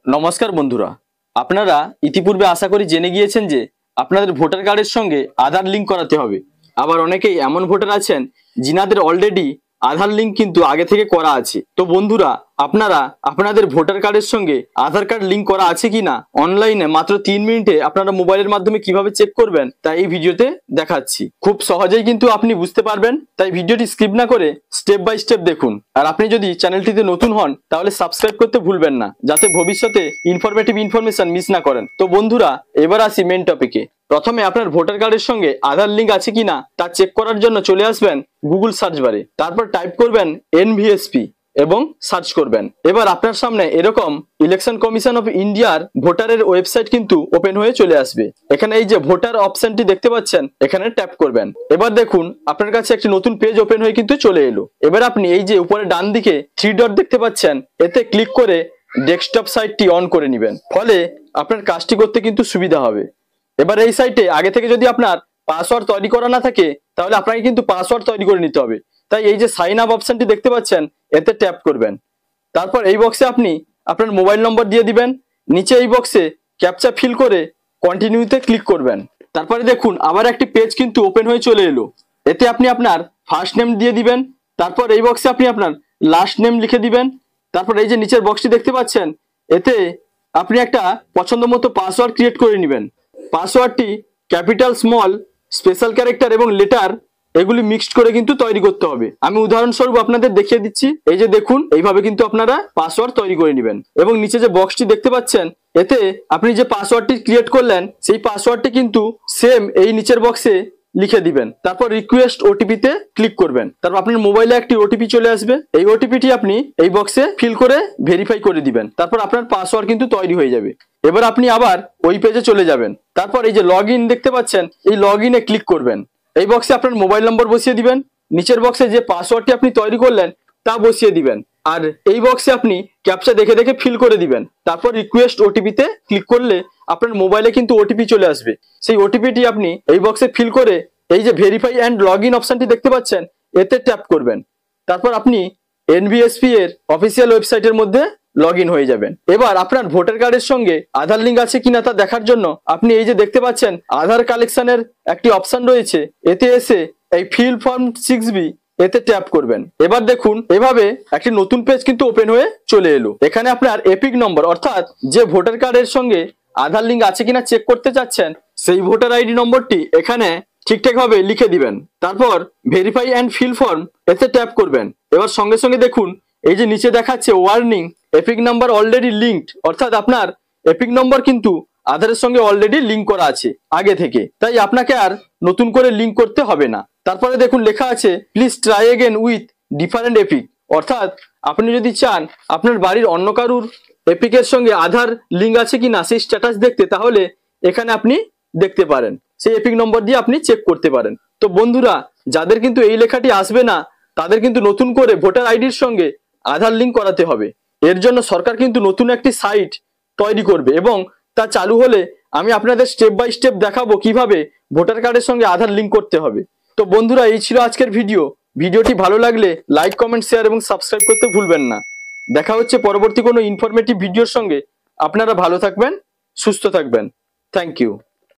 নমস্কার বন্ধুরা, আপনারা ইতিপূর্বে আশা করি জেনে গিয়েছেন যে আপনাদের ভোটার কার্ডের সঙ্গে আধার লিঙ্ক করাতে হবে। আবার অনেকেই এমন ভোটার আছেন যিনাদের অলরেডি আধার লিঙ্ক কিন্তু আগে থেকে করা আছে। তো বন্ধুরা, আপনারা আপনাদের ভোটার কার্ডের সঙ্গে আধার কার্ড লিঙ্ক করা আছে কিনা অনলাইনে মাত্র 3 মিনিটে আপনারা মোবাইলের মাধ্যমে কিভাবে চেক করবেন তা এই ভিডিওতে দেখাচ্ছি। খুব সহজেই কিন্তু আপনি বুঝতে পারবেন, তাই ভিডিওটি স্কিপ না করে স্টেপ বাই স্টেপ দেখুন। আর আপনি যদি চ্যানেলটিতে নতুন হন তাহলে সাবস্ক্রাইব করতে ভুলবেন না, যাতে ভবিষ্যতে ইনফরমেটিভ ইনফরমেশন মিস না করেন। তো বন্ধুরা, এবার আসি মেন টপিকে। প্রথমে আপনার ভোটার কার্ডের সঙ্গে আধার লিঙ্ক আছে কিনা তা চেক করার জন্য চলে আসবেন গুগল সার্চ বারে, তারপর টাইপ করবেন এনভিএসপি এবং সার্চ করবেন। এবার আপনার সামনে এরকম ইলেকশন কমিশন অফ ইন্ডিয়ার ভোটারের ওয়েবসাইট কিন্তু ওপেন হয়ে চলে আসবে। এখানে এই যে ভোটার অপশনটি দেখতে পাচ্ছেন, এখানে ট্যাপ করবেন। এবার দেখুন আপনার কাছে একটি নতুন পেজ ওপেন হয়ে কিন্তু চলে এলো। এবার আপনি এই যে উপরে ডান দিকে 3 ডট দেখতে পাচ্ছেন, এতে ক্লিক করে ডেস্কটপ সাইটটি অন করে নেবেন, ফলে আপনার কাজটি করতে কিন্তু সুবিধা হবে। এবার এই সাইটে আগে থেকে যদি আপনার পাসওয়ার্ড তৈরি করা না থাকে তাহলে আপনাকে কিন্তু পাসওয়ার্ড তৈরি করে নিতে হবে। তাই এই যে সাইন আপ অপশনটি দেখতে পাচ্ছেন, এতে ট্যাপ করবেন। তারপর এই বক্সে আপনি আপনার মোবাইল নম্বর দিয়ে দিবেন। নিচে এই বক্সে ক্যাপচা ফিল করে কন্টিনিউতে ক্লিক করবেন। তারপরে দেখুন আবার একটি পেজ কিন্তু ওপেন হয়ে চলে এলো। এতে আপনি আপনার ফার্স্ট নেম দিয়ে দিবেন। তারপর এই বক্সে আপনি আপনার লাস্ট নেম লিখে দিবেন। তারপর এই যে নিচের বক্সটি দেখতে পাচ্ছেন, এতে আপনি একটা পছন্দ মতো পাসওয়ার্ড ক্রিয়েট করে নেবেন। পাসওয়ার্ডটি ক্যাপিটাল, স্মল, স্পেশাল ক্যারেক্টার এবং লেটার এগুলি মিক্সড করে কিন্তু তৈরি করতে হবে। আমি উদাহরণস্বরূপ আপনাদের দেখিয়ে দিচ্ছি। এই যে দেখুন, এইভাবে কিন্তু আপনারা পাসওয়ার্ড তৈরি করে নেবেন। এবং নিচে যে বক্সটি দেখতে পাচ্ছেন, এতে আপনি যে পাসওয়ার্ডটি ক্রিয়েট করলেন সেই পাসওয়ার্ডটি কিন্তু সেম এই নিচের বক্সে লিখে দিবেন। তারপর রিকোয়েস্ট ওটিপিতে ক্লিক করবেন। তারপর আপনার মোবাইলে একটি ওটিপি চলে আসবে। এই ওটিপিটি আপনি এই বক্সে ফিল করে ভেরিফাই করে দিবেন। তারপর আপনার পাসওয়ার্ড কিন্তু তৈরি হয়ে যাবে। এবার আপনি আবার ওই পেজে চলে যাবেন। তারপর এই যে লগ ইন দেখতে পাচ্ছেন, এই লগ ইনে ক্লিক করবেন। এই বক্সে আপনার মোবাইল নম্বর বসিয়ে দিবেন। নিচের বক্সে যে পাসওয়ার্ডটি আপনি তৈরি করলেন তা বসিয়ে দিবেন। আর এই বক্সে আপনি ক্যাপচা দেখে দেখে ফিল করে দিবেন। তারপর রিকোয়েস্ট ওটিপিতে ক্লিক করলে আপনার মোবাইলে কিন্তু ওটিপি চলে আসবে। সেই ওটিপিটি আপনি এই বক্সে ফিল করে এই যে ভেরিফাই অ্যান্ড লগ ইন অপশনটি দেখতে পাচ্ছেন, এতে ট্যাপ করবেন। তারপর আপনি এনভিএসপি এর অফিসিয়াল ওয়েবসাইটের মধ্যে লগ ইন হয়ে যাবেন। এবার আপনার ভোটার কার্ডের সঙ্গে আধার লিঙ্ক আছে কিনা তা দেখার জন্য আপনি এই যে দেখতে পাচ্ছেন আধার কালেকশনের একটি অপশন রয়েছে, এতে এসে এই ফিল ফর্ম 6B এতে ট্যাপ করবেন। এবার দেখুন এভাবে একটি নতুন পেজ কিন্তু ওপেন হয়ে চলে এলো। এখানে আপনার এপিক নম্বর, অর্থাৎ যে ভোটার কার্ডের সঙ্গে আধার লিঙ্ক আছে কিনা চেক করতে চাচ্ছেন সেই ভোটার আইডি নম্বরটি এখানে ঠিকঠাক ভাবে লিখে দিবেন। তারপর ভেরিফাই অ্যান্ড ফিল ফর্ম এতে ট্যাপ করবেন। এবার সঙ্গে সঙ্গে দেখুন এই যে নিচে দেখাচ্ছে warning, epic number already linked, অর্থাৎ আপনার এপিক নম্বর কিন্তু আধারের সঙ্গে অলরেডি লিঙ্ক করা আছে আগে থেকে, তাই আপনাকে আর নতুন করে লিঙ্ক করতে হবে না। তারপরে দেখুন লেখা আছে please try again with different epic, অর্থাৎ আপনি যদি চান আপনার বাড়ির অন্য কারুর এপিকের সঙ্গে আধার লিঙ্ক আছে কিনা সেই স্ট্যাটাস দেখতে, তাহলে এখানে আপনি দেখতে পারেন। সেই এপিক নম্বর দিয়ে আপনি চেক করতে পারেন। তো বন্ধুরা, যাদের কিন্তু এই লেখাটি আসবে না তাদের কিন্তু নতুন করে ভোটার আইডির সঙ্গে আধার লিঙ্ক করাতে হবে। এর জন্য সরকার কিন্তু নতুন একটি সাইট তৈরি করবে এবং তা চালু হলে আমি আপনাদের স্টেপ বাই স্টেপ দেখাবো কিভাবে ভোটার কার্ডের সঙ্গে আধার লিঙ্ক করতে হবে। তো বন্ধুরা, এই ছিল আজকের ভিডিওটি ভালো লাগলে লাইক, কমেন্ট, শেয়ার এবং সাবস্ক্রাইব করতে ভুলবেন না। দেখা হচ্ছে পরবর্তী কোনো ইনফরমেটিভ ভিডিওর সঙ্গে। আপনারা ভালো থাকবেন, সুস্থ থাকবেন। Thank you.